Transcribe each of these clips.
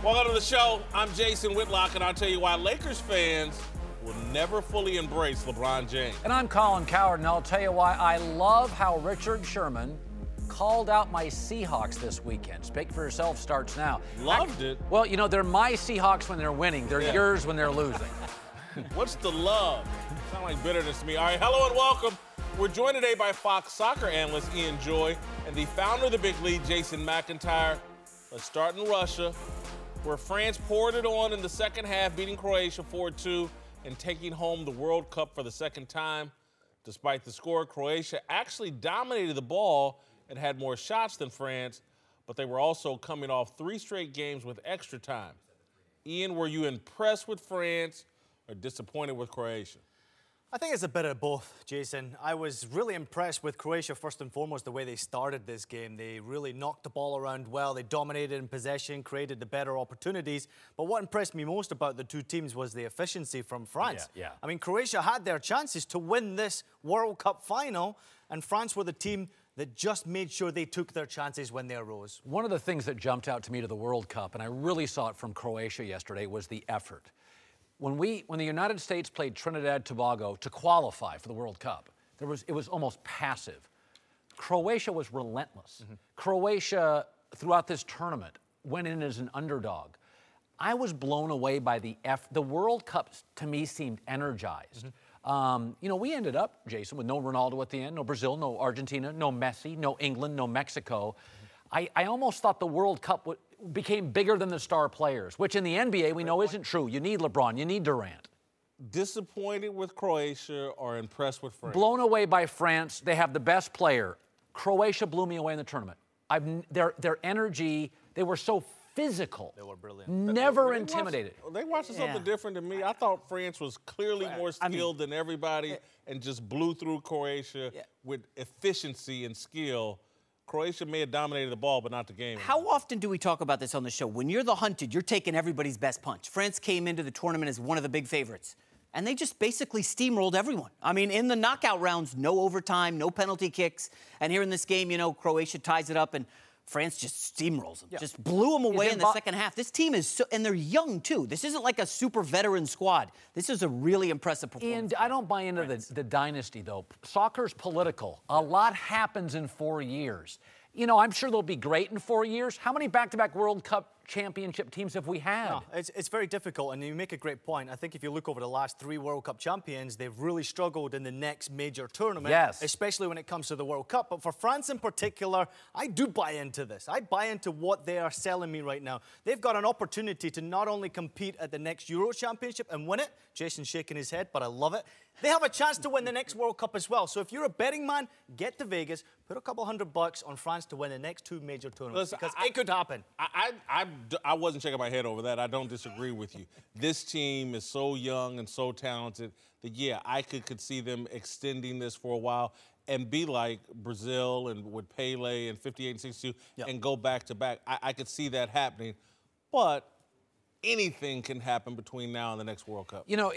Welcome to the show. I'm Jason Whitlock, and I'll tell you why Lakers fans will never fully embrace LeBron James. And I'm Cowherd, and I'll tell you why I love how Richard Sherman called out my Seahawks this weekend. Speak for yourself starts now. Loved it. Well, you know, they're my Seahawks when they're winning. They're yours when they're losing. What's the love? Sound like bitterness to me. All right, hello and welcome. We're joined today by Fox soccer analyst Ian Joy and the founder of the Big League, Jason McIntyre. Let's start in Russia, where France poured it on in the second half, beating Croatia 4-2 and taking home the World Cup for the second time. Despite the score, Croatia actually dominated the ball and had more shots than France, but they were also coming off 3 straight games with extra time. Ian, were you impressed with France or disappointed with Croatia? I think it's a bit of both, Jason. I was really impressed with Croatia, first and foremost, the way they started this game. They really knocked the ball around well. They dominated in possession, created the better opportunities. But what impressed me most about the two teams was the efficiency from France. Yeah. I mean, Croatia had their chances to win this World Cup final, and France were the team that just made sure they took their chances when they arose. One of the things that jumped out to me to the World Cup, and I really saw it from Croatia yesterday, was the effort. When the United States played Trinidad and Tobago to qualify for the World Cup, it was almost passive. Croatia was relentless. Croatia, throughout this tournament, went in as an underdog. I was blown away by the World Cup, to me, seemed energized. You know, we ended up, Jason, with no Ronaldo at the end, no Brazil, no Argentina, no Messi, no England, no Mexico. I almost thought the World Cup became bigger than the star players, which in the NBA we know isn't true. You need LeBron, you need Durant. Disappointed with Croatia or impressed with France? Blown away by France. They have the best player. Croatia blew me away in the tournament. Their energy, they were so physical. They were brilliant. Never intimidated. They watched something different than me. I thought France was clearly more skilled than everybody and just blew through Croatia with efficiency and skill. Croatia may have dominated the ball, but not the game. How often do we talk about this on the show? When you're the hunted, you're taking everybody's best punch. France came into the tournament as one of the big favorites, and they just basically steamrolled everyone. I mean, in the knockout rounds, no overtime, no penalty kicks. And here in this game, you know, Croatia ties it up, and France just steamrolls them, just blew them away in the second half. This team is so, and they're young, too. This isn't like a super veteran squad. This is a really impressive performance. And I don't buy into the dynasty, though. Soccer's political. A lot happens in 4 years. You know, I'm sure they'll be great in 4 years. How many back-to-back World Cup championship teams have we had? No, it's very difficult, and you make a great point. I think if you look over the last 3 World Cup champions, they've really struggled in the next major tournament, especially when it comes to the World Cup. But for France in particular, I do buy into this. I buy into what they are selling me right now. They've got an opportunity to not only compete at the next Euro Championship and win it, Jason's shaking his head, but I love it. They have a chance to win the next World Cup as well. So if you're a betting man, get to Vegas, put a couple $100 on France to win the next 2 major tournaments. Listen, because it could happen. I wasn't shaking my head over that. I don't disagree with you. This team is so young and so talented that, yeah, I could see them extending this for a while and be like Brazil and with Pele and 58 and 62 and go back-to-back. I could see that happening. But anything can happen between now and the next World Cup. You know,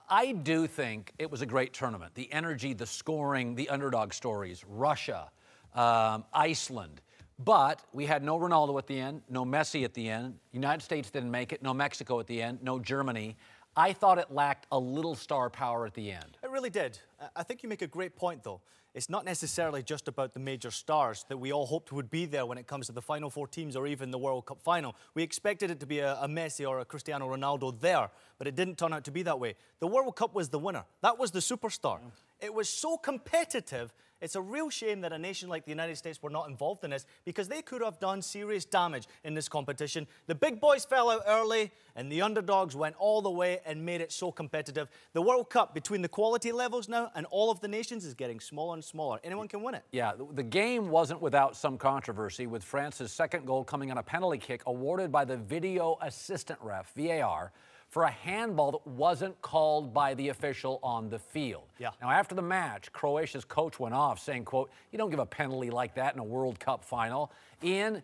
I do think it was a great tournament. The energy, the scoring, the underdog stories, Russia, Iceland. But we had no Ronaldo at the end, no Messi at the end. United States didn't make it, no Mexico at the end, no Germany. I thought it lacked a little star power at the end. It really did. I think you make a great point, though. It's not necessarily just about the major stars that we all hoped would be there when it comes to the Final 4 teams or even the World Cup final. We expected it to be a Messi or a Cristiano Ronaldo there, but it didn't turn out to be that way. The World Cup was the winner. That was the superstar. It was so competitive. It's a real shame that a nation like the United States were not involved in this because they could have done serious damage in this competition. The big boys fell out early and the underdogs went all the way and made it so competitive. The World Cup, between the quality levels now and all of the nations, is getting smaller and smaller. Anyone can win it. Yeah, the game wasn't without some controversy, with France's second goal coming on a penalty kick awarded by the video assistant ref, VAR, for a handball that wasn't called by the official on the field. Now, after the match, Croatia's coach went off saying, quote, "You don't give a penalty like that in a World Cup final." Ian,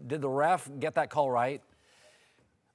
did the ref get that call right?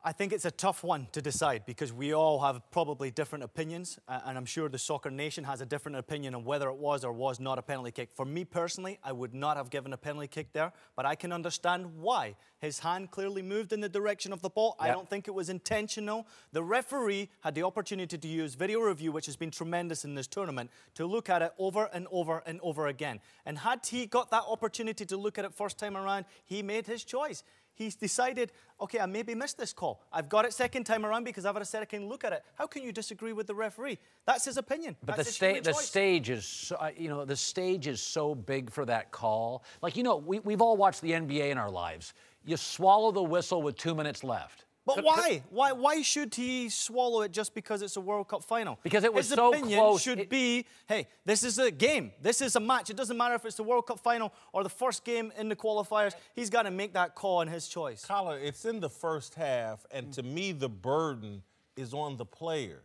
I think it's a tough one to decide because we all have probably different opinions, and I'm sure the Soccer Nation has a different opinion on whether it was or was not a penalty kick. For me personally, I would not have given a penalty kick there, but I can understand why. His hand clearly moved in the direction of the ball. Yep. I don't think it was intentional. The referee had the opportunity to use video review, which has been tremendous in this tournament, to look at it over and over and over again. And had he got that opportunity to look at it first time around, he made his choice. He's decided, okay, I maybe missed this call. I've got it second time around because I've had a second look at it. How can you disagree with the referee? That's his opinion. But that's the stage is, the stage is so big for that call. Like, we've all watched the NBA in our lives. You swallow the whistle with 2 minutes left. But why? Why should he swallow it just because it's a World Cup final? Because it was so close. His opinion should be, hey, this is a game. This is a match. It doesn't matter if it's the World Cup final or the first game in the qualifiers. He's got to make that call on his choice. Collar, it's in the first half, and to me, the burden is on the player.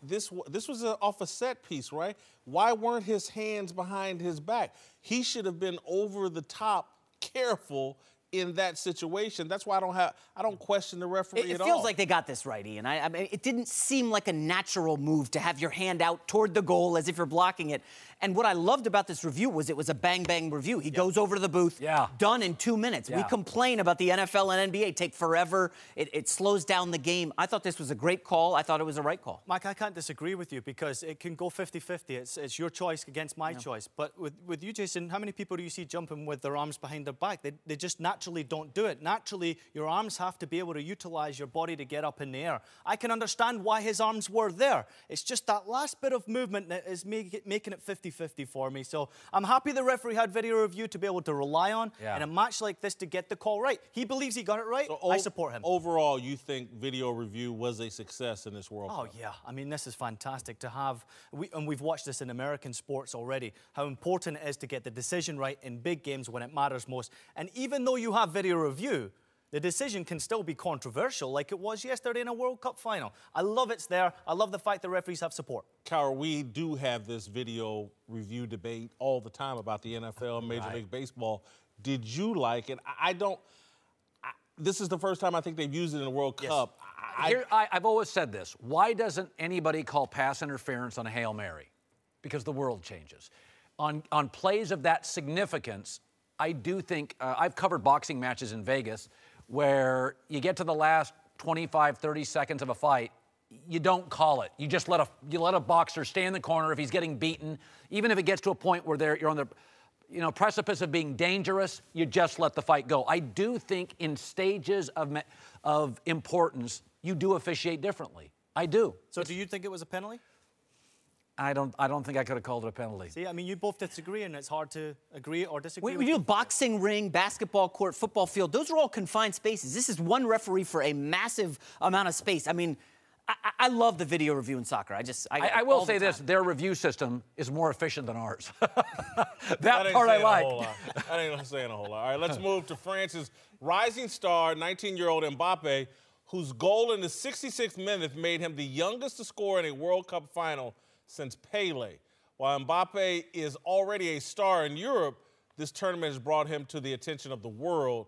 This was off a set piece, right? Why weren't his hands behind his back? He should have been over the top, careful in that situation. That's why I don't question the referee at all. It feels like they got this right, Ian. I mean, it didn't seem like a natural move to have your hand out toward the goal as if you're blocking it. And what I loved about this review was it was a bang-bang review. He goes over to the booth, done in 2 minutes. We complain about the NFL and NBA take forever. It slows down the game. I thought this was a great call. I thought it was a right call. Mike, I can't disagree with you because it can go 50-50. It's your choice against my choice. But with you, Jason, how many people do you see jumping with their arms behind their back? They just naturally don't do it. Naturally, your arms have to be able to utilize your body to get up in the air. I can understand why his arms were there. It's just that last bit of movement that is making it 50-50 for me. So I'm happy the referee had video review to be able to rely on in a match like this to get the call right. He believes he got it right. So I support him. Overall, you think video review was a success in this World Cup? Oh, yeah. I mean, this is fantastic to have. And we've watched this in American sports already, how important it is to get the decision right in big games when it matters most. And even though you have video review, the decision can still be controversial like it was yesterday in a World Cup final. I love it's there. I love the fact that referees have support. Cowherd, we do have this video review debate all the time about the NFL, Major League Baseball. Did you like it? This is the first time I think they've used it in the World Cup. I've always said this. Why doesn't anybody call pass interference on a Hail Mary? Because the world changes. On plays of that significance, I do think, I've covered boxing matches in Vegas where you get to the last 25, 30 seconds of a fight, you don't call it. You just let a boxer stay in the corner if he's getting beaten. Even if it gets to a point where you're on the precipice of being dangerous, you just let the fight go. I do think in stages of importance, you do officiate differently. I do. So do you think it was a penalty? I don't think I could have called it a penalty. See, I mean, you both disagree, and it's hard to agree or disagree. We do boxing ring, basketball court, football field. Those are all confined spaces. This is one referee for a massive amount of space. I mean, I love the video review in soccer. I will say this: their review system is more efficient than ours. that part I like. That ain't saying a whole lot. All right, let's move to France's rising star, 19-year-old Mbappe, whose goal in the 66th minute made him the youngest to score in a World Cup final since Pele. While Mbappe is already a star in Europe, this tournament has brought him to the attention of the world.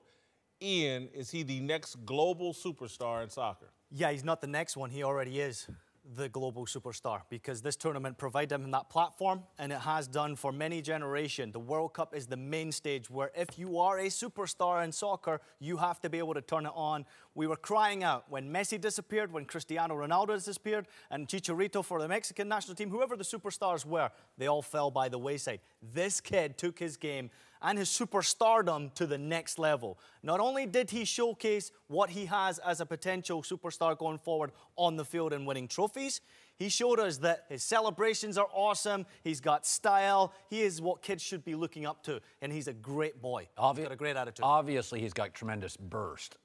Ian, is he the next global superstar in soccer? Yeah, he's not the next one. He already is the global superstar because this tournament provided him that platform, and it has done for many generations. The World Cup is the main stage where if you are a superstar in soccer, you have to be able to turn it on. We were crying out when Messi disappeared, when Cristiano Ronaldo disappeared, and Chicharito for the Mexican national team, whoever the superstars were, they all fell by the wayside. This kid took his game and his superstardom to the next level. Not only did he showcase what he has as a potential superstar going forward on the field and winning trophies, he showed us that his celebrations are awesome, he's got style, he is what kids should be looking up to, and he's a great boy. He's got a great attitude. Obviously, he's got tremendous burst.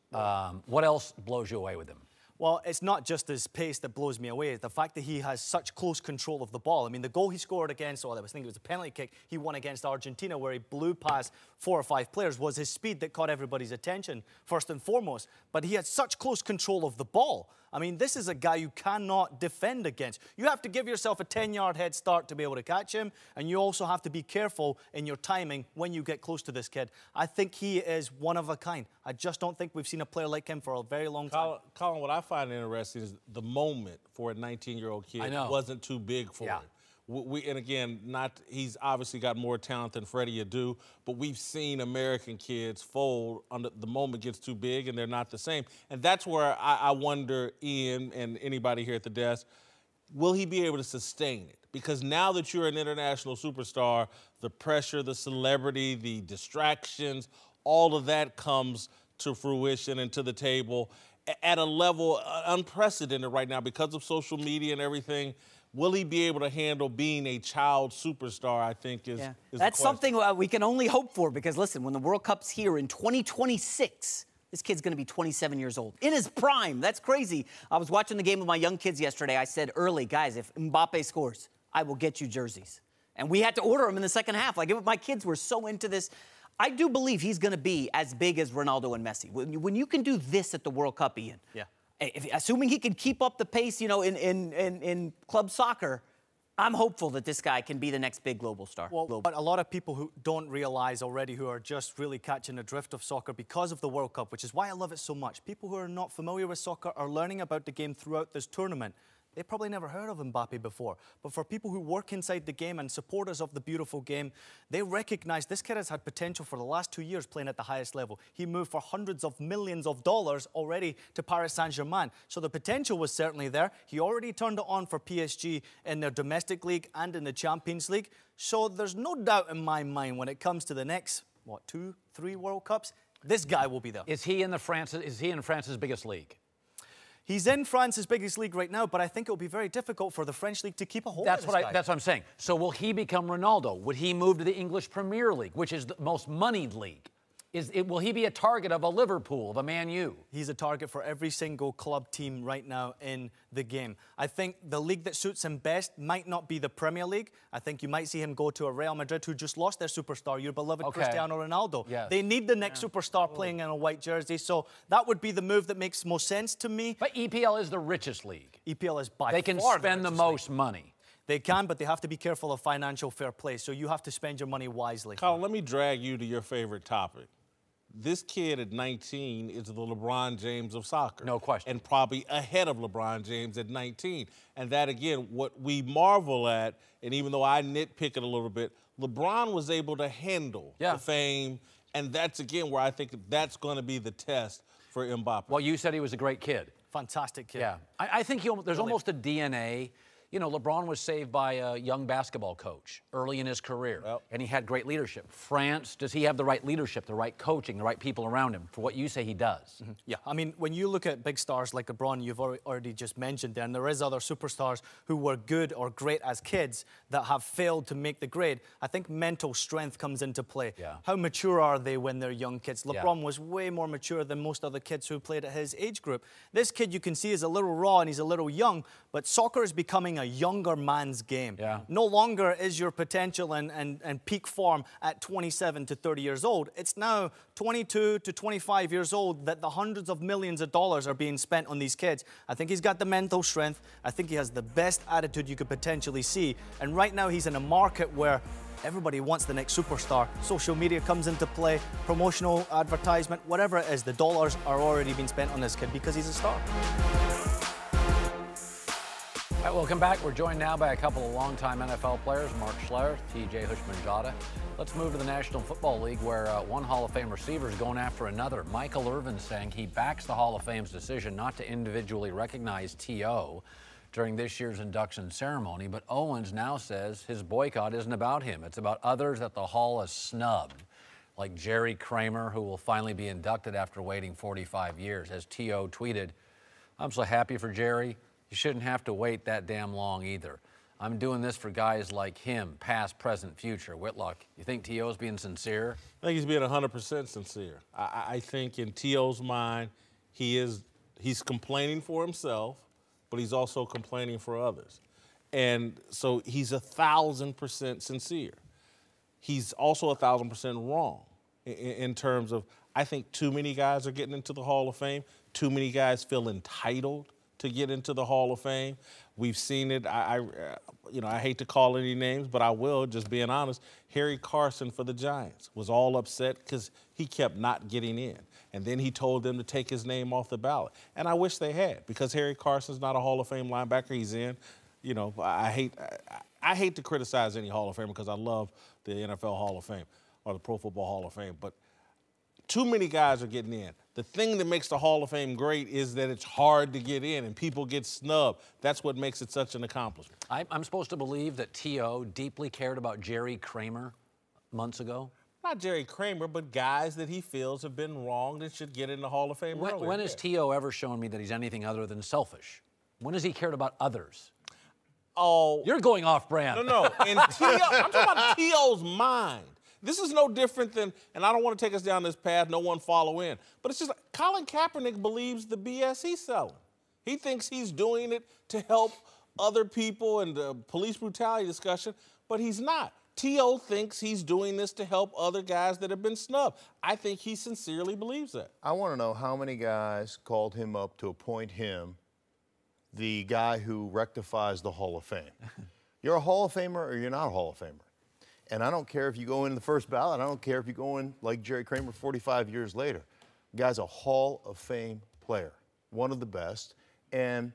What else blows you away with him? Well, it's not just his pace that blows me away. It's the fact that he has such close control of the ball. I mean, the goal he scored against, I think it was a penalty kick he won against Argentina, where he blew past 4 or 5 players, was his speed that caught everybody's attention, first and foremost. But he had such close control of the ball. I mean, this is a guy you cannot defend against. You have to give yourself a 10-yard head start to be able to catch him, and you also have to be careful in your timing when you get close to this kid. I think he is one of a kind. I just don't think we've seen a player like him for a very long time. Colin, what I find interesting is the moment for a 19-year-old kid wasn't too big for him. And again, he's obviously got more talent than Freddie Adu, but we've seen American kids fold under the moment gets too big, and they're not the same. And that's where I wonder, Ian and anybody here at the desk, will he be able to sustain it? Because now that you're an international superstar, the pressure, the celebrity, the distractions, all of that comes to fruition and to the table at a level unprecedented right now because of social media and everything. Will he be able to handle being a child superstar, I think, is That's something we can only hope for because, listen, when the World Cup's here in 2026, this kid's going to be 27 years old. In his prime. That's crazy. I was watching the game with my young kids yesterday. I said early, guys, if Mbappe scores, I will get you jerseys. And we had to order them in the second half. Like, my kids were so into this. I do believe he's going to be as big as Ronaldo and Messi. When you can do this at the World Cup, Ian, assuming he can keep up the pace, you know, in club soccer, I'm hopeful that this guy can be the next big global star. Well, but a lot of people who don't realize already, who are just really catching the drift of soccer because of the World Cup, which is why I love it so much. People who are not familiar with soccer are learning about the game throughout this tournament. They probably never heard of Mbappe before. But for people who work inside the game and supporters of the beautiful game, they recognize this kid has had potential for the last 2 years playing at the highest level. He moved for hundreds of millions of dollars already to Paris Saint-Germain. So the potential was certainly there. He already turned it on for PSG in their domestic league and in the Champions League. So there's no doubt in my mind when it comes to the next, 2, 3 World Cups, this guy will be there. Is he in France's biggest league? He's in France's biggest league right now, but I think it will be very difficult for the French league to keep a hold of this guy. That's what I'm saying. So will he become Ronaldo? Would he move to the English Premier League, which is the most moneyed league? Will he be a target of a Liverpool, of a Man U? He's a target for every single club team right now in the game. I think the league that suits him best might not be the Premier League. I think you might see him go to a Real Madrid who just lost their superstar, your beloved Cristiano Ronaldo. Yes. They need the next superstar playing in a white jersey, so that would be the move that makes most sense to me. But EPL is the richest league. EPL is by far They can spend the most money. They can, but they have to be careful of financial fair play, so you have to spend your money wisely. Colin, let me drag you to your favorite topic. This kid at 19 is the LeBron James of soccer. No question. And probably ahead of LeBron James at 19. And that, again, what we marvel at, and even though I nitpick it a little bit, LeBron was able to handle the fame. And that's, again, where I think that's going to be the test for Mbappe. Well, you said he was a great kid. Fantastic kid. Yeah. I think there's almost a DNA. You know, LeBron was saved by a young basketball coach early in his career, and he had great leadership. France, does he have the right leadership, the right coaching, the right people around him? For what you say he does. Yeah, I mean, when you look at big stars like LeBron, you've already just mentioned there, and there is other superstars who were good or great as kids that have failed to make the grade. I think mental strength comes into play. Yeah. How mature are they when they're young kids? LeBron was way more mature than most other kids who played at his age group. This kid you can see is a little raw and he's a little young, but soccer is becoming a younger man's game. No longer is your potential and peak form at 27 to 30 years old. It's now 22 to 25 years old that the hundreds of millions of dollars are being spent on these kids. I think he's got the mental strength. I think he has the best attitude you could potentially see. And right now he's in a market where everybody wants the next superstar. Social media comes into play, promotional advertisement, whatever it is, the dollars are already being spent on this kid because he's a star. All right, welcome back. We're joined now by a couple of longtime NFL players, Mark Schlereth, T.J. Hushmanjada. Let's move to the National Football League, where one Hall of Fame receiver is going after another. Michael Irvin saying he backs the Hall of Fame's decision not to individually recognize T.O. during this year's induction ceremony, but Owens now says his boycott isn't about him. It's about others that the Hall has snubbed, like Jerry Kramer, who will finally be inducted after waiting 45 years. As T.O. tweeted, "I'm so happy for Jerry. You shouldn't have to wait that damn long either. I'm doing this for guys like him, past, present, future." Whitlock, you think T.O.'s being sincere? I think he's being 100% sincere. I think in T.O.'s mind, he is He's complaining for himself, but he's also complaining for others. And so he's 1,000% sincere. He's also 1,000% wrong in terms of, I think too many guys are getting into the Hall of Fame. Too many guys feel entitled to get into the Hall of Fame. We've seen it. I hate to call any names, but I will, just being honest. Harry Carson for the Giants was all upset because he kept not getting in. And then he told them to take his name off the ballot. And I wish they had, because Harry Carson's not a Hall of Fame linebacker. He's in. You know, I hate to criticize any Hall of Famer because I love the NFL Hall of Fame or the Pro Football Hall of Fame. But too many guys are getting in. The thing that makes the Hall of Fame great is that it's hard to get in and people get snubbed. That's what makes it such an accomplishment. I'm supposed to believe that T.O. deeply cared about Jerry Kramer months ago? Not Jerry Kramer, but guys that he feels have been wronged and should get in the Hall of Fame earlier. When has T.O. ever shown me that he's anything other than selfish? When has he cared about others? Oh. You're going off brand. No. In T.O., I'm talking about T.O.'s mind. This is no different than, and I don't want to take us down this path, no one follow in, but it's just like Colin Kaepernick believes the BS he's selling. He thinks he's doing it to help other people in the police brutality discussion, but he's not. T.O. thinks he's doing this to help other guys that have been snubbed. I think he sincerely believes that. I want to know how many guys called him up to appoint him the guy who rectifies the Hall of Fame. You're a Hall of Famer or you're not a Hall of Famer. And I don't care if you go in the first ballot. I don't care if you go in like Jerry Kramer 45 years later. The guy's a Hall of Fame player, one of the best. And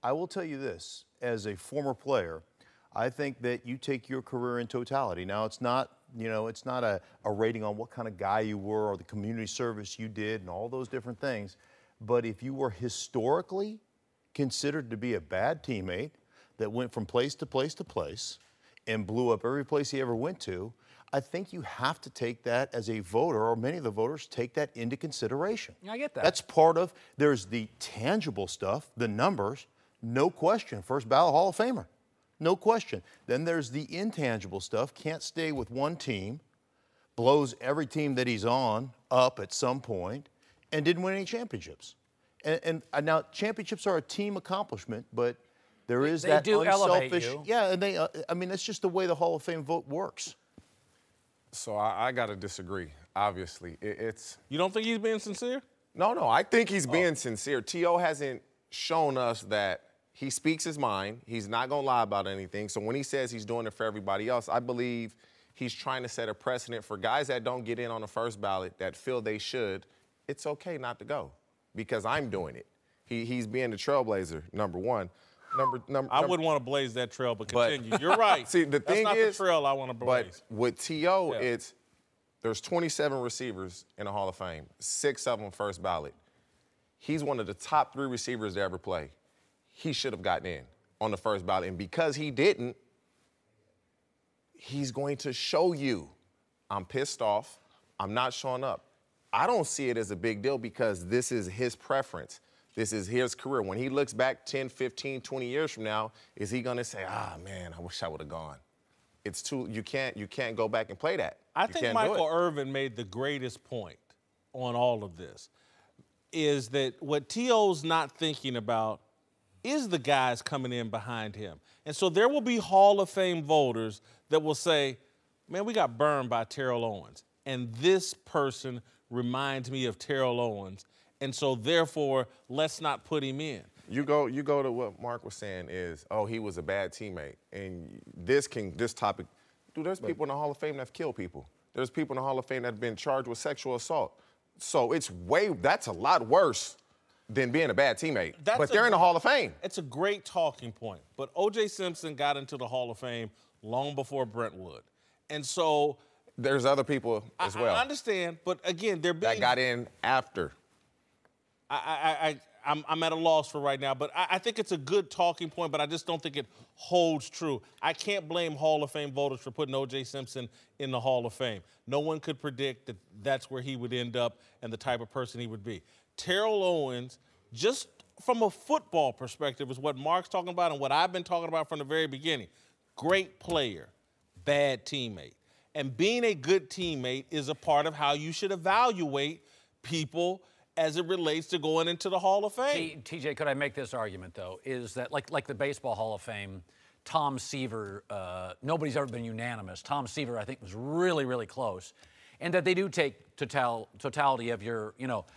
I will tell you this, as a former player, I think that you take your career in totality. Now, it's not, it's not a rating on what kind of guy you were or the community service you did and all those different things. But if you were historically considered to be a bad teammate that went from place to place to place and blew up every place he ever went to, I think you have to take that as a voter, or many of the voters take that into consideration. I get that. That's part of, there's the tangible stuff, the numbers, no question, first ballot Hall of Famer. No question. Then there's the intangible stuff. Can't stay with one team, blows every team that he's on up at some point, and didn't win any championships. And now championships are a team accomplishment, but there is that do elevate unselfish. you. Yeah, and that's just the way the Hall of Fame vote works. So I got to disagree. Obviously, You don't think he's being sincere? No. I think he's being sincere. T.O. hasn't shown us that. He speaks his mind. He's not going to lie about anything. So when he says he's doing it for everybody else, I believe he's trying to set a precedent for guys that don't get in on the first ballot that feel they should. It's okay not to go because I'm doing it. He's being the trailblazer, number one. I wouldn't want to blaze that trail, but continue. You're right. See, the thing That's not is, the trail I want to blaze. But with T.O., there's 27 receivers in the Hall of Fame, 6 of them first ballot. He's one of the top 3 receivers to ever play. He should have gotten in on the first ballot. And because he didn't, he's going to show you, I'm pissed off, I'm not showing up. I don't see it as a big deal because this is his preference. This is his career. When he looks back 10, 15, 20 years from now, is he going to say, man, I wish I would have gone? It's too, you can't go back and play that. I think Michael Irvin made the greatest point on all of this, is that what T.O.'s not thinking about is the guys coming in behind him. And so there will be Hall of Fame voters that will say, man, we got burned by Terrell Owens. And this person reminds me of Terrell Owens. And so therefore, let's not put him in. You go to what Mark was saying is, he was a bad teammate. And this topic, there's people in the Hall of Fame that have killed people. There's people in the Hall of Fame that have been charged with sexual assault. So that's a lot worse than being a bad teammate. But they're in the Hall of Fame. It's a great talking point. But O.J. Simpson got into the Hall of Fame long before Brentwood. And so there's other people as well. I understand, but again, they're being... that got in after. I'm at a loss for right now, but I think it's a good talking point, but I just don't think it holds true. I can't blame Hall of Fame voters for putting O.J. Simpson in the Hall of Fame. No one could predict that that's where he would end up and the type of person he would be. Terrell Owens, just from a football perspective, is what Mark's talking about and what I've been talking about from the very beginning. Great player, bad teammate. And being a good teammate is a part of how you should evaluate people as it relates to going into the Hall of Fame. TJ, could I make this argument, though, is that like the Baseball Hall of Fame, Tom Seaver, nobody's ever been unanimous. Tom Seaver, I think, was really, really close. And that they do take totality of your,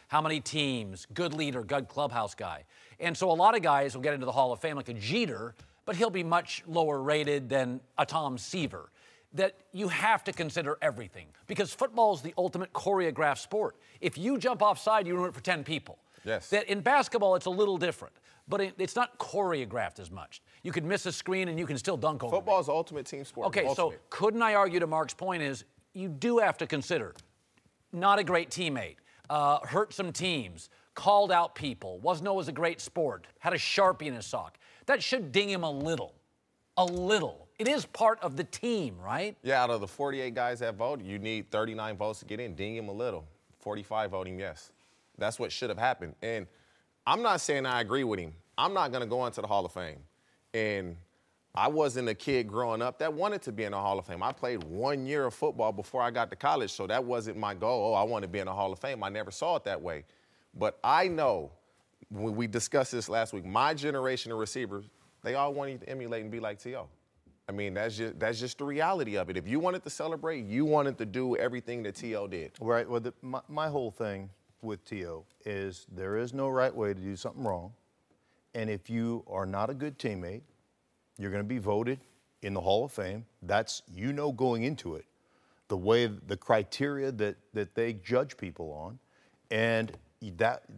how many teams, good leader, good clubhouse guy. And so a lot of guys will get into the Hall of Fame like a Jeter, but he'll be much lower rated than a Tom Seaver. That you have to consider everything because football is the ultimate choreographed sport. If you jump offside, you ruin it for 10 people. Yes. That in basketball, it's a little different, but it's not choreographed as much. You could miss a screen and you can still dunk over Football is the ultimate team sport. Okay, so couldn't I argue to Mark's point is you do have to consider not a great teammate, hurt some teams, called out people, wasn't always a great sport, had a Sharpie in his sock. That should ding him a little. A little. It is part of the team, right? Yeah, out of the 48 guys that voted, you need 39 votes to get in. Ding him a little. 45 voting yes. That's what should have happened. And I'm not saying I agree with him. I'm not going to go into the Hall of Fame. And I wasn't a kid growing up that wanted to be in the Hall of Fame. I played 1 year of football before I got to college, so that wasn't my goal. Oh, I want to be in the Hall of Fame. I never saw it that way. But I know, when we discussed this last week, my generation of receivers, they all wanted to emulate and be like T.O. I mean, that's just the reality of it. If you wanted to celebrate, you wanted to do everything that T.O. did. Right. Well, my whole thing with T.O. is there is no right way to do something wrong. And if you are not a good teammate, you're going to be voted in the Hall of Fame. That's, going into it, the way, the criteria that they judge people on. And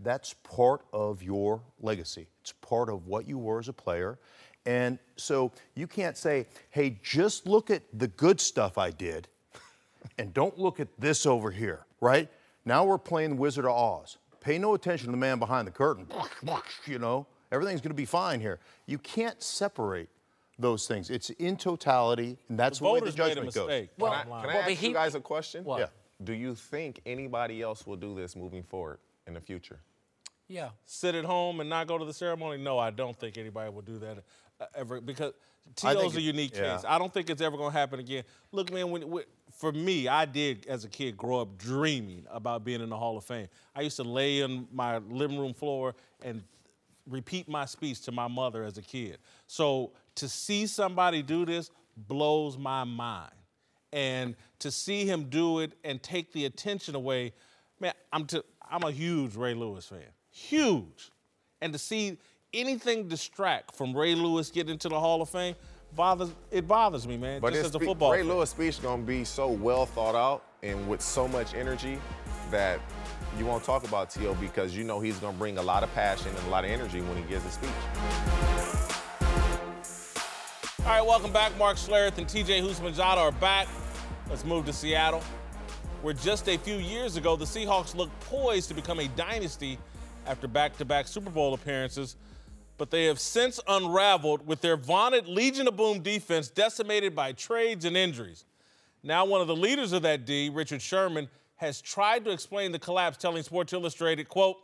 that's part of your legacy. It's part of what you were as a player. And so you can't say, hey, just look at the good stuff I did and don't look at this over here, right? Now we're playing Wizard of Oz. Pay no attention to the man behind the curtain. Everything's going to be fine here. You can't separate those things. It's in totality, and that's the way the judgment goes. Can I ask you guys a question? What? Yeah. Do you think anybody else will do this moving forward in the future? Yeah. Sit at home and not go to the ceremony? No, I don't think anybody will do that ever because T.O.'s a unique case. I don't think it's ever going to happen again. Look, man, for me, I did, as a kid, grow up dreaming about being in the Hall of Fame. I used to lay on my living room floor and repeat my speech to my mother as a kid. So to see somebody do this blows my mind. And to see him do it and take the attention away, man, I'm a huge Ray Lewis fan. Huge. And to see anything distract from Ray Lewis getting into the Hall of Fame, it bothers me, man, but just as a football Ray fan. Lewis' speech is going to be so well thought out and with so much energy that you won't talk about T.O. because he's going to bring a lot of passion and a lot of energy when he gives his speech. All right, welcome back. Mark Schlereth and T.J. Houshmandzadeh are back. Let's move to Seattle, where just a few years ago, the Seahawks looked poised to become a dynasty after back-to-back Super Bowl appearances, but they have since unraveled with their vaunted Legion of Boom defense decimated by trades and injuries. Now one of the leaders of that D, Richard Sherman, has tried to explain the collapse, telling Sports Illustrated, quote,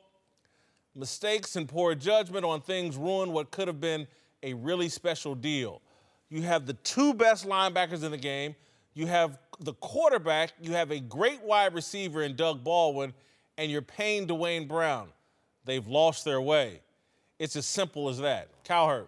mistakes and poor judgment on things ruined what could have been a really special deal. You have the two best linebackers in the game. You have the quarterback. You have a great wide receiver in Doug Baldwin, and you're paying Dwayne Brown. They've lost their way. It's as simple as that. Cowherd,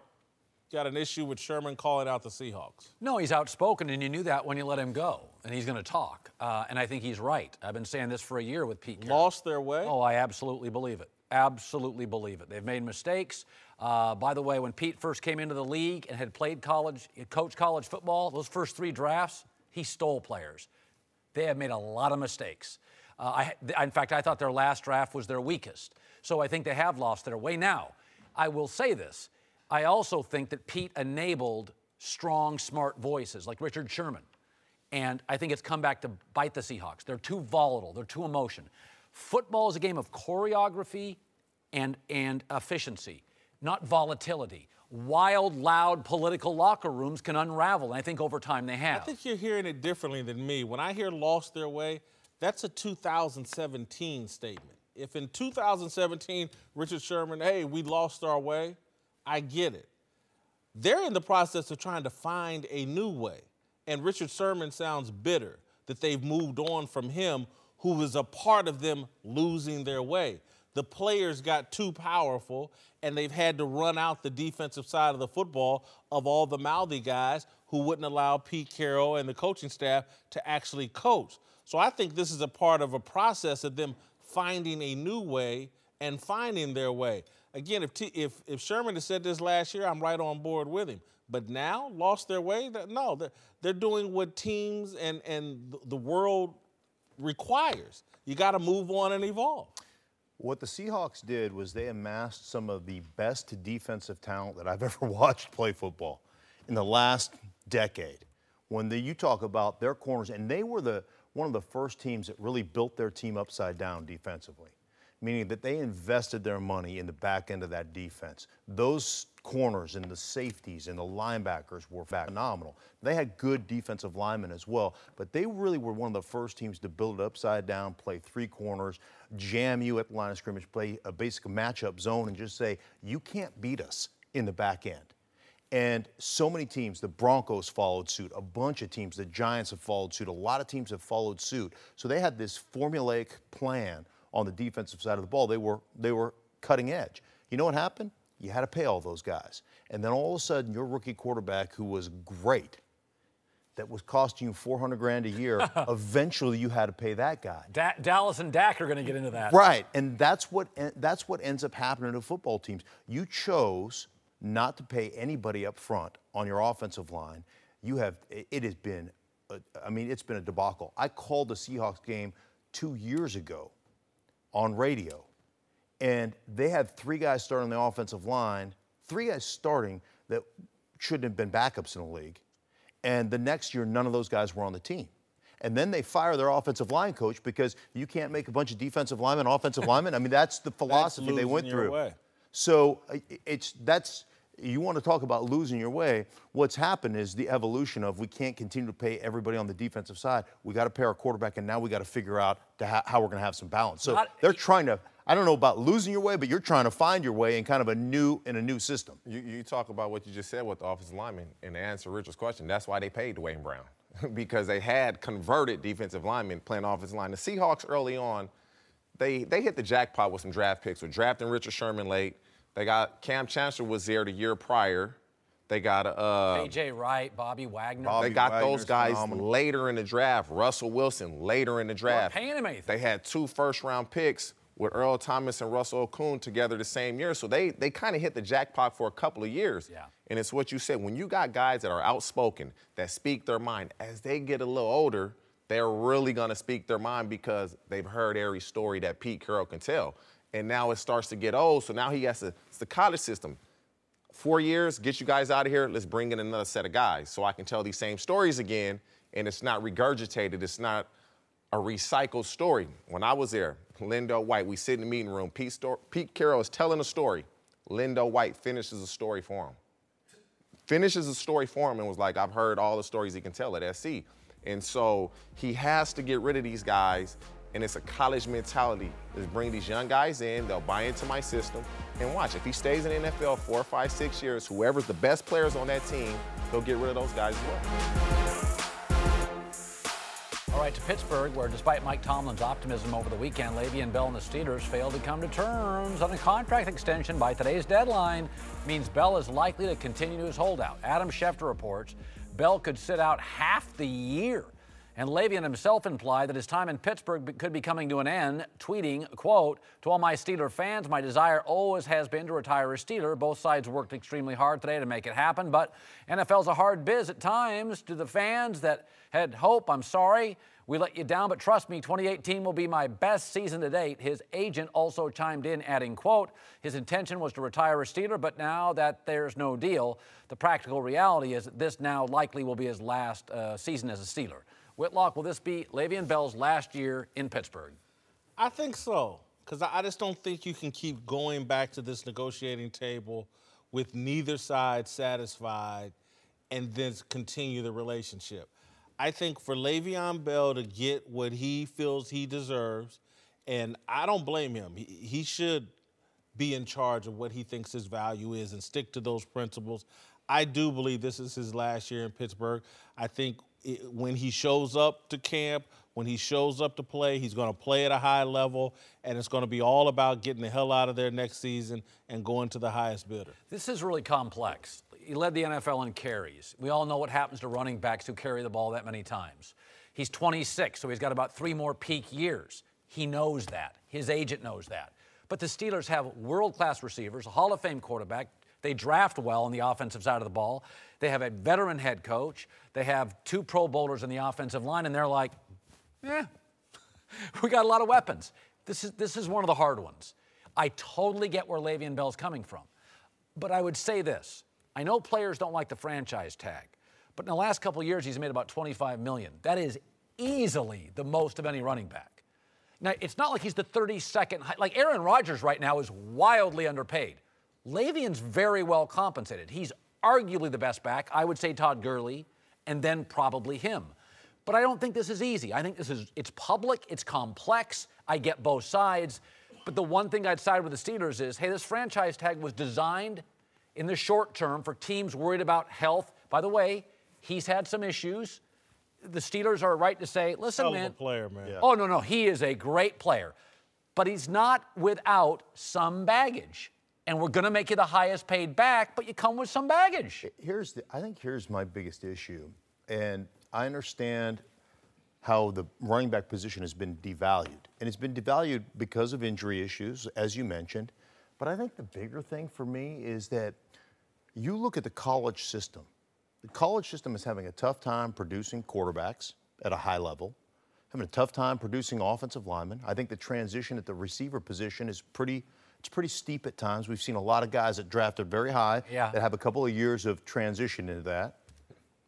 got an issue with Sherman calling out the Seahawks? No, he's outspoken, and you knew that when you let him go, and he's going to talk. And I think he's right. I've been saying this for a year with Pete Carroll. Lost their way? Oh, I absolutely believe it. Absolutely believe it. They've made mistakes. By the way, when Pete first came into the league and had played college, coached college football, those first 3 drafts, he stole players. They have made a lot of mistakes. In fact, I thought their last draft was their weakest. So I think they have lost their way. Now, I will say this. I also think that Pete enabled strong, smart voices like Richard Sherman. And I think it's come back to bite the Seahawks. They're too volatile. They're too emotional. Football is a game of choreography and efficiency, not volatility. Wild, loud political locker rooms can unravel, and I think over time they have. I think you're hearing it differently than me. When I hear lost their way, that's a 2017 statement. If in 2017, Richard Sherman, hey, we lost our way, I get it. They're in the process of trying to find a new way. And Richard Sherman sounds bitter that they've moved on from him, who was a part of them losing their way. the players got too powerful and they've had to run out the defensive side of the football of all the mouthy guys who wouldn't allow Pete Carroll and the coaching staff to actually coach. So I think this is a part of a process of them finding a new way and finding their way. Again, if Sherman had said this last year, I'm right on board with him. But now, lost their way? No, they're doing what teams and the world requires. You got to move on and evolve. What the Seahawks did was they amassed some of the best defensive talent that I've ever watched play football in the last decade. When you talk about their corners, and they were one of the first teams that really built their team upside down defensively, meaning that they invested their money in the back end of that defense. Those corners and the safeties and the linebackers were phenomenal. They had good defensive linemen as well, but they really were one of the first teams to build it upside down, play three corners, jam you at the line of scrimmage, play a basic matchup zone, and just say, you can't beat us in the back end. And so many teams, the Broncos followed suit, a bunch of teams, the Giants have followed suit, a lot of teams have followed suit. So they had this formulaic plan on the defensive side of the ball. They were cutting edge. You know what happened? You had to pay all those guys. And then all of a sudden, your rookie quarterback, who was great, that was costing you $400 grand a year, eventually you had to pay that guy. Dallas and Dak are going to get into that. Right, and that's what ends up happening to football teams. You chose not to pay anybody up front on your offensive line. It has been, it's been a debacle. I called the Seahawks game 2 years ago on radio, and they had three guys starting on the offensive line, three guys starting that shouldn't have been backups in the league. And the next year, none of those guys were on the team. And then they fire their offensive line coach because you can't make a bunch of defensive linemen offensive linemen. I mean, that's the philosophy they went through. Way. So you want to talk about losing your way. What's happened is the evolution of we can't continue to pay everybody on the defensive side. We got to pay our quarterback, and now we got to figure out how we're going to have some balance. So they're trying to, I don't know about losing your way, but you're trying to find your way in kind of a new system. You talk about what you just said with the offensive linemen, and to answer Richard's question, that's why they paid Dwayne Brown, because they had converted defensive linemen playing offensive line. The Seahawks early on, they hit the jackpot with some draft picks. With drafting Richard Sherman late. They got Cam Chancellor was there the year prior. They got A.J. Wright, Bobby Wagner. They got those guys later in the draft. Russell Wilson later in the draft. They weren't paying him anything. They had 2 first-round picks with Earl Thomas and Russell Okung together the same year. So they kind of hit the jackpot for a couple of years. Yeah. And it's what you said. When you got guys that are outspoken, that speak their mind, as they get a little older, they're really going to speak their mind because they've heard every story that Pete Carroll can tell. And now it starts to get old, so now he has to, it's the college system. 4 years, get you guys out of here, let's bring in another set of guys so I can tell these same stories again, and it's not regurgitated, it's not a recycled story. When I was there, Lindo White, we sit in the meeting room, Pete Carroll is telling a story. Lindo White finishes a story for him. Finishes a story for him and was like, I've heard all the stories he can tell at SC. And so he has to get rid of these guys. And it's a college mentality. Let's bring these young guys in, they'll buy into my system, and watch. If he stays in the NFL 4, 5, 6 years, whoever's the best players on that team, they'll get rid of those guys as well. All right, to Pittsburgh, where despite Mike Tomlin's optimism over the weekend, Le'Veon Bell and the Steelers failed to come to terms on a contract extension by today's deadline. Means Bell is likely to continue his holdout. Adam Schefter reports Bell could sit out half the year. And Le'Veon himself implied that his time in Pittsburgh could be coming to an end, tweeting, quote, "To all my Steeler fans, my desire always has been to retire a Steeler. Both sides worked extremely hard today to make it happen, but NFL's a hard biz at times. To the fans that had hope, I'm sorry. We let you down, but trust me, 2018 will be my best season to date." His agent also chimed in, adding, quote, "His intention was to retire a Steeler, but now that there's no deal, the practical reality is that this now likely will be his last season as a Steeler." Whitlock, will this be Le'Veon Bell's last year in Pittsburgh? I think so, because I just don't think you can keep going back to this negotiating table with neither side satisfied and then continue the relationship. I think for Le'Veon Bell to get what he feels he deserves, and I don't blame him, he should be in charge of what he thinks his value is and stick to those principles. I do believe this is his last year in Pittsburgh. I think when he shows up to camp, when he shows up to play, he's going to play at a high level, and it's going to be all about getting the hell out of there next season and going to the highest bidder. This is really complex. He led the NFL in carries. We all know what happens to running backs who carry the ball that many times. He's 26, so he's got about 3 more peak years. He knows that. His agent knows that. But the Steelers have world-class receivers, a Hall of Fame quarterback. They draft well on the offensive side of the ball. They have a veteran head coach. They have 2 Pro Bowlers in the offensive line, and they're like, we got a lot of weapons. This is one of the hard ones. I totally get where Le'Veon Bell's coming from. But I would say this. I know players don't like the franchise tag, but in the last couple of years, he's made about $25 million. That is easily the most of any running back. Now, it's not like he's the 32nd. Like Aaron Rodgers right now is wildly underpaid. Le'Veon's very well compensated. He's arguably the best back. I would say Todd Gurley, and then probably him. But I don't think this is easy. I think it's public, it's complex. I get both sides. But the one thing I'd side with the Steelers is, hey, this franchise tag was designed in the short term for teams worried about health. By the way, he's had some issues. The Steelers are right to say, listen, man. Hell of a player, man. Yeah. Oh, no, he is a great player. But he's not without some baggage. And we're going to make you the highest paid back, but you come with some baggage. I think here's my biggest issue. And I understand how the running back position has been devalued. And it's been devalued because of injury issues, as you mentioned. But I think the bigger thing for me is that you look at the college system. The college system is having a tough time producing quarterbacks at a high level, having a tough time producing offensive linemen. I think the transition at the receiver position is pretty steep at times. We've seen a lot of guys that drafted very high that have a couple of years of transition into that.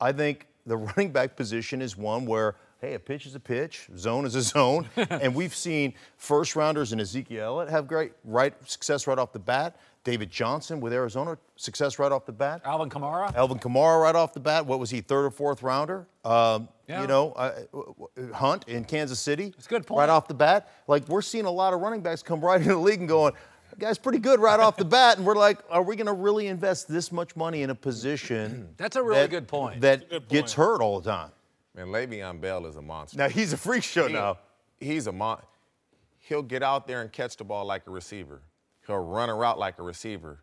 I think the running back position is one where, hey, a pitch is a pitch, zone is a zone. And we've seen first-rounders in Ezekiel Elliott have great success right off the bat. David Johnson with Arizona, success right off the bat. Alvin Kamara right off the bat. What was he, 3rd or 4th rounder? You know, Hunt in Kansas City. That's a good point. Right off the bat. Like, we're seeing a lot of running backs come right into the league and going, that guy's pretty good right off the bat. And we're like, are we going to really invest this much money in a position That's a really good point. That gets hurt all the time? Man, Le'Veon Bell is a monster. Now, he's a freak show now. He's a monster. He'll get out there and catch the ball like a receiver. He'll run a route like a receiver,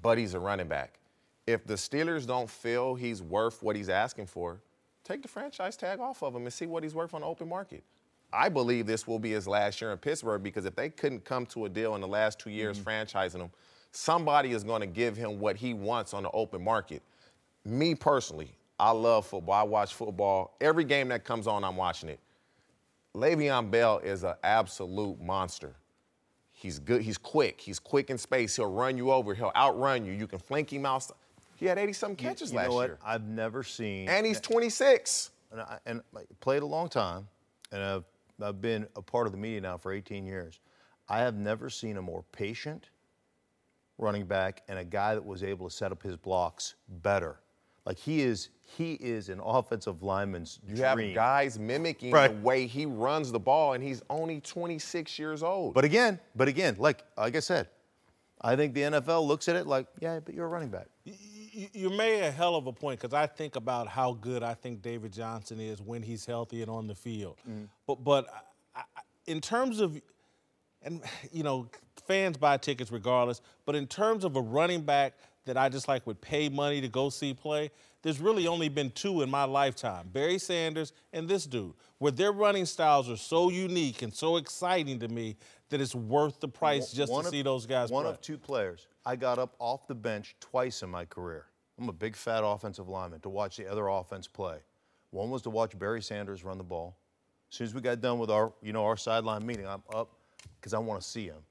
but he's a running back. If the Steelers don't feel he's worth what he's asking for, take the franchise tag off of him and see what he's worth on the open market. I believe this will be his last year in Pittsburgh because if they couldn't come to a deal in the last 2 years franchising him, somebody is going to give him what he wants on the open market. Me personally, I love football. I watch football. Every game that comes on, I'm watching it. Le'Veon Bell is an absolute monster. He's good. He's quick. He's quick in space. He'll run you over. He'll outrun you. You can flank him out. He had 80-something catches last year. I've never seen. And he's 26. And I played a long time, and I've been a part of the media now for 18 years. I have never seen a more patient running back and a guy that was able to set up his blocks better. Like, he is an offensive lineman's dream. You have guys mimicking the way he runs the ball, and he's only 26 years old. But again, like I said, I think the NFL looks at it like, yeah, but you're a running back. You made a hell of a point because I think about how good I think David Johnson is when he's healthy and on the field. But in terms of, and you know, fans buy tickets regardless, but in terms of a running back that I just like would pay money to go see play, there's really only been 2 in my lifetime, Barry Sanders and this dude, where their running styles are so unique and so exciting to me that it's worth the price just to see those guys play. One of 2 players. I got up off the bench twice in my career. I'm a big, fat offensive lineman to watch the other offense play. One was to watch Barry Sanders run the ball. As soon as we got done with our sideline meeting, I'm up because I want to see him.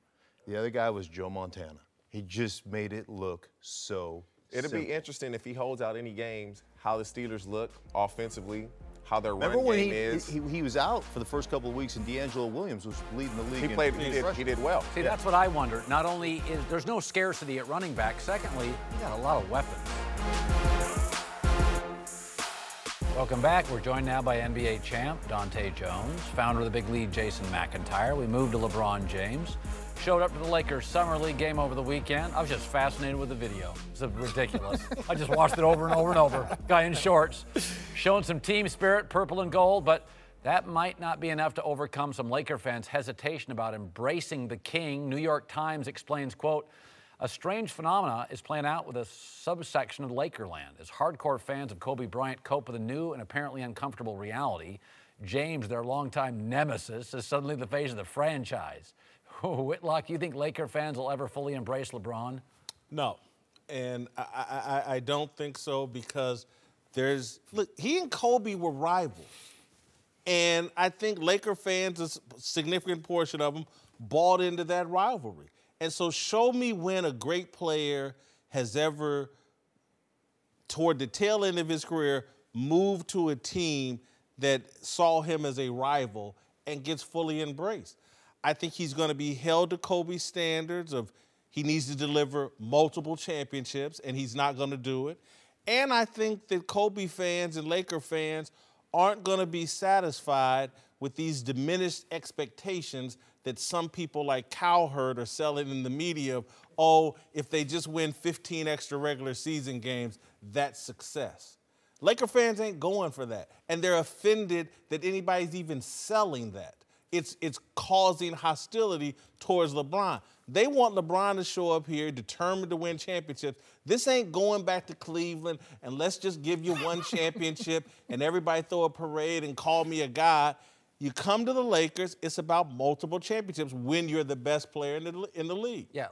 The other guy was Joe Montana. He just made it look so It'll be interesting if he holds out any games, how the Steelers look offensively, how their run game is. He was out for the first couple of weeks, and D'Angelo Williams was leading the league. He did well. See, that's what I wonder. Not only is there's no scarcity at running back, secondly, you got a lot of weapons. Welcome back. We're joined now by NBA champ Dante Jones, founder of the Big Lead Jason McIntyre. We moved to LeBron James. showed up to the Lakers Summer League game over the weekend. I was just fascinated with the video. It's ridiculous. I just watched it over and over and over. Guy in shorts, showing some team spirit, purple and gold, but that might not be enough to overcome some Laker fans' hesitation about embracing the king. New York Times explains, quote, a strange phenomena is playing out with a subsection of Lakerland as hardcore fans of Kobe Bryant cope with a new and apparently uncomfortable reality. James, their longtime nemesis, is suddenly the face of the franchise. Whitlock, you think Laker fans will ever fully embrace LeBron? No, and I don't think so because look, he and Kobe were rivals. And I think Laker fans, a significant portion of them, bought into that rivalry. And so show me when a great player has ever, toward the tail end of his career, moved to a team that saw him as a rival and gets fully embraced. I think he's going to be held to Kobe's standards of he needs to deliver multiple championships, and he's not going to do it. And I think that Kobe fans and Laker fans aren't going to be satisfied with these diminished expectations that some people like Cowherd are selling in the media of, oh, if they just win 15 extra regular season games, that's success. Laker fans ain't going for that, and they're offended that anybody's even selling that. It's causing hostility towards LeBron. They want LeBron to show up here determined to win championships. This ain't going back to Cleveland and let's just give you one championship and everybody throw a parade and call me a god. You come to the Lakers, it's about multiple championships when you're the best player in the league. Yeah,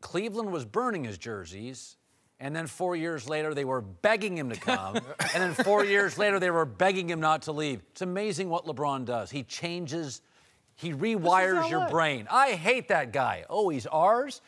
Cleveland was burning his jerseys, and then 4 years later they were begging him to come, and then 4 years later they were begging him not to leave. It's amazing what LeBron does. He changes, he rewires your brain. I hate that guy. Oh, he's ours?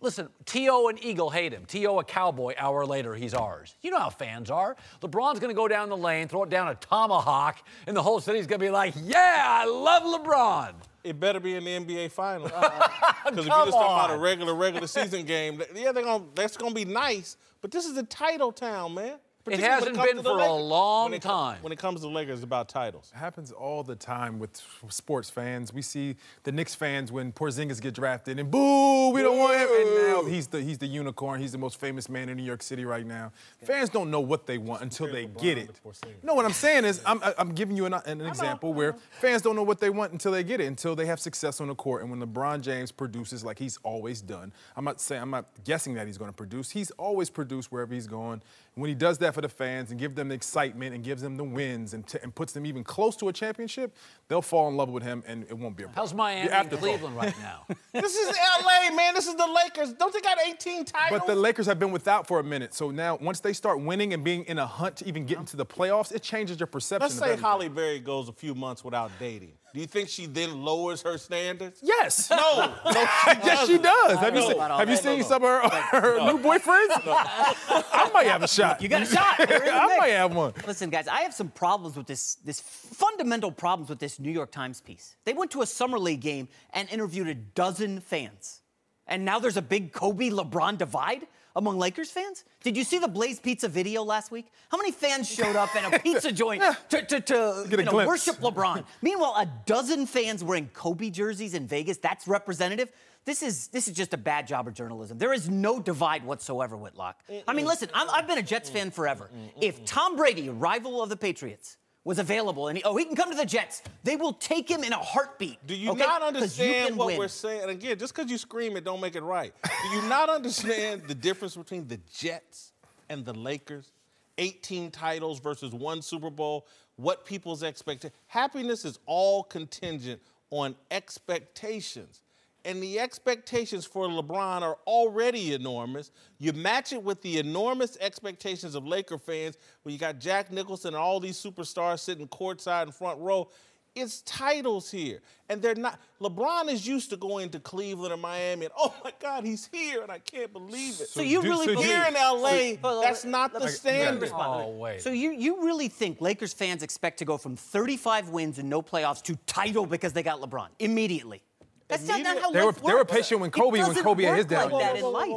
Listen, T.O. and Eagle hate him. T.O. a Cowboy, hour later, he's ours. You know how fans are. LeBron's going to go down the lane, throw it down a tomahawk, and the whole city's going to be like, yeah, I love LeBron. It better be in the NBA Finals. Because if you just talk about a regular season game, yeah, that's going to be nice, but this is a title town, man. It hasn't been for a long time. When it comes to the Lakers, it's about titles. It happens all the time with sports fans. We see the Knicks fans when Porzingis get drafted, and boo, we don't want him. And now he's the unicorn. He's the most famous man in New York City right now. Fans don't know what they want until they get it. No, what I'm saying is, I'm giving you an example where fans don't know what they want until they get it, until they have success on the court. And when LeBron James produces like he's always done, I'm not guessing that he's going to produce. He's always produced wherever he's going. And when he does that for the fans and give them the excitement and gives them the wins and puts them even close to a championship, they'll fall in love with him and it won't be a problem. How's Miami and Cleveland right now? This is L.A., man. This is the Lakers. Don't they got 18 titles? But the Lakers have been without for a minute. So now, once they start winning and being in a hunt to even get into the playoffs, it changes your perception. Let's say Halle Berry goes a few months without dating. Do you think she then lowers her standards? Yes. No. Yes, she does. Have you seen some of her new boyfriends? I might have a shot. You got a shot. I might have one. Listen, guys, I have some problems with this fundamental problems with this New York Times piece. They went to a Summer League game and interviewed a dozen fans. And now there's a big Kobe-LeBron divide among Lakers fans? Did you see the Blaze Pizza video last week? How many fans showed up at a pizza joint to worship LeBron? Meanwhile, a dozen fans wearing Kobe jerseys in Vegas, that's representative. This is just a bad job of journalism. There is no divide whatsoever, Whitlock. I mean, listen, I've been a Jets fan forever. If Tom Brady, rival of the Patriots, was available and he can come to the Jets, they will take him in a heartbeat. Do you not understand what we're saying? And again, just because you scream it don't make it right. Do you not understand the difference between the Jets and the Lakers? 18 titles versus 1 Super Bowl. What people's expectations. Happiness is all contingent on expectations. And the expectations for LeBron are already enormous. You match it with the enormous expectations of Laker fans where you got Jack Nicholson and all these superstars sitting courtside in front row. It's titles here. And they're not. LeBron is used to going to Cleveland or Miami and, oh, my God, he's here, and I can't believe it. So you really believe here in L.A., that's not the standard. Oh, wait. So you really think Lakers fans expect to go from 35 wins and no playoffs to title because they got LeBron immediately? That's not how life works. They were patient when Kobe had his down. Like that in life.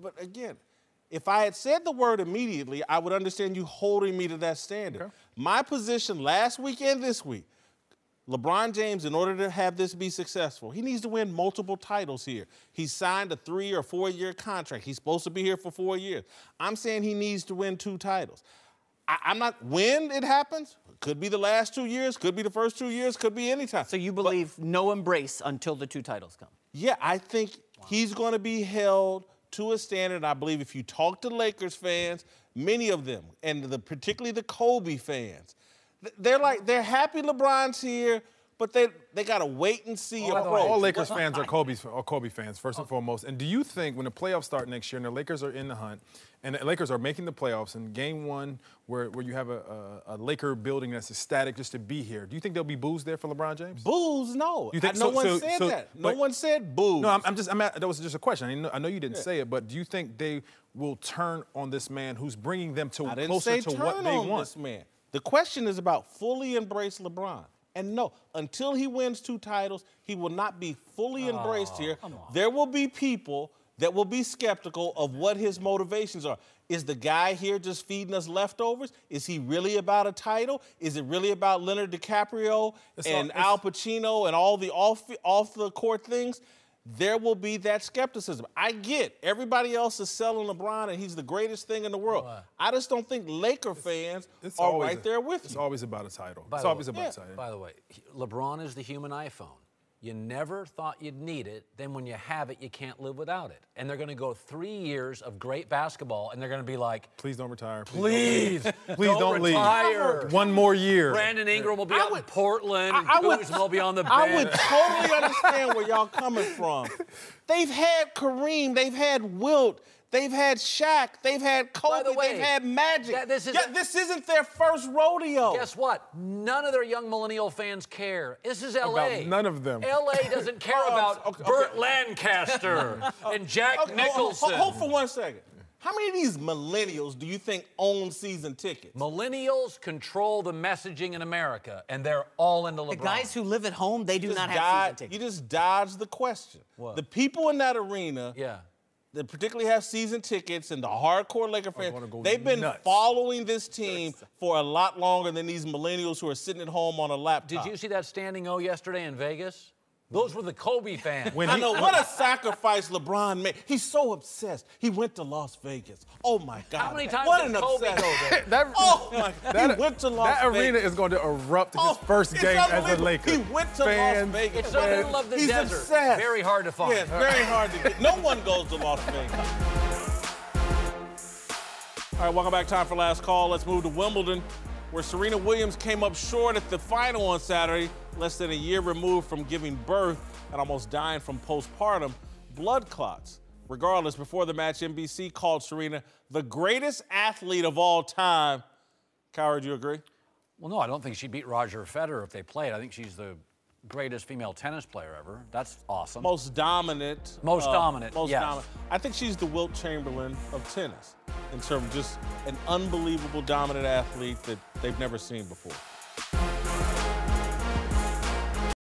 But again, if I had said the word immediately, I would understand you holding me to that standard. Okay. My position last week and this week, LeBron James, in order to have this be successful, he needs to win multiple titles here. He signed a 3 or 4 year contract. He's supposed to be here for 4 years. I'm saying he needs to win 2 titles. I'm not, when it happens, could be the last 2 years, could be the first 2 years, could be any time. So you believe no embrace until the 2 titles come? Yeah, I think he's going to be held to a standard. I believe if you talk to Lakers fans, many of them, and particularly the Kobe fans, they're happy LeBron's here, but they got to wait and see approach. All Lakers fans are Kobe fans, first and foremost. And do you think when the playoffs start next year and the Lakers are in the hunt, and the Lakers are making the playoffs in game 1 where you have a Laker building that's ecstatic just to be here, do you think there'll be boos there for LeBron James? Boos? No. You think, no one said that. No one said boos. No, that was just a question. I know you didn't say it, but do you think they will turn on this man who's bringing them to closer to what they want? This man. The question is about fully embrace LeBron. And no, until he wins 2 titles, he will not be fully embraced here. There will be people that will be skeptical of what his motivations are. Is the guy here just feeding us leftovers? Is he really about a title? Is it really about Leonardo DiCaprio and Al Pacino and all the off-the-court things? There will be that skepticism. I get everybody else is selling LeBron and he's the greatest thing in the world. I just don't think Laker fans are right there with you. It's always about a title. By the way, LeBron is the human iPhone. You never thought you'd need it. Then when you have it, you can't live without it. And they're going to go 3 years of great basketball, and they're going to be like, please don't retire. Please don't retire. Leave. 1 more year. Brandon Ingram will be out in Portland, and Kuzma will be on the bench. I would totally understand where y'all coming from. They've had Kareem. They've had Wilt. They've had Shaq. They've had Kobe. By the way, they've had Magic. This isn't their first rodeo. Guess what? None of their young millennial fans care. This is L.A. About none of them. L.A. doesn't care about Burt Lancaster and Jack Nicholson. Hold for 1 second. How many of these millennials do you think own season tickets? Millennials control the messaging in America, and they're all into LeBron. The guys who live at home, they do not have season tickets. You just dodged the question. What? The people in that arena that particularly have season tickets and the hardcore Laker fans, they've been following this team for a lot longer than these millennials who are sitting at home on a laptop. Did you see that standing O yesterday in Vegas? Those were the Kobe fans. I know, what a sacrifice LeBron made. He's so obsessed. He went to Las Vegas. Oh, my God. How many times what did an Kobe go there? Oh, my God. He went to Las Vegas. That arena is going to erupt his first game as a Laker. He went to Las Vegas. It's in the middle of the desert. He's obsessed. Very hard to find. Yeah, it's very hard to get. No one goes to Las Vegas. All right, welcome back. Time for last call. Let's move to Wimbledon, where Serena Williams came up short at the final on Saturday, less than a year removed from giving birth and almost dying from postpartum blood clots. Regardless, before the match, NBC called Serena the greatest athlete of all time. Cowherd, you agree? Well, no, I don't think she beat Roger Federer if they played. I think she's the greatest female tennis player ever. That's awesome. Most dominant. Most dominant, yes. Dominant. I think she's the Wilt Chamberlain of tennis in terms of just an unbelievable dominant athlete that they've never seen before.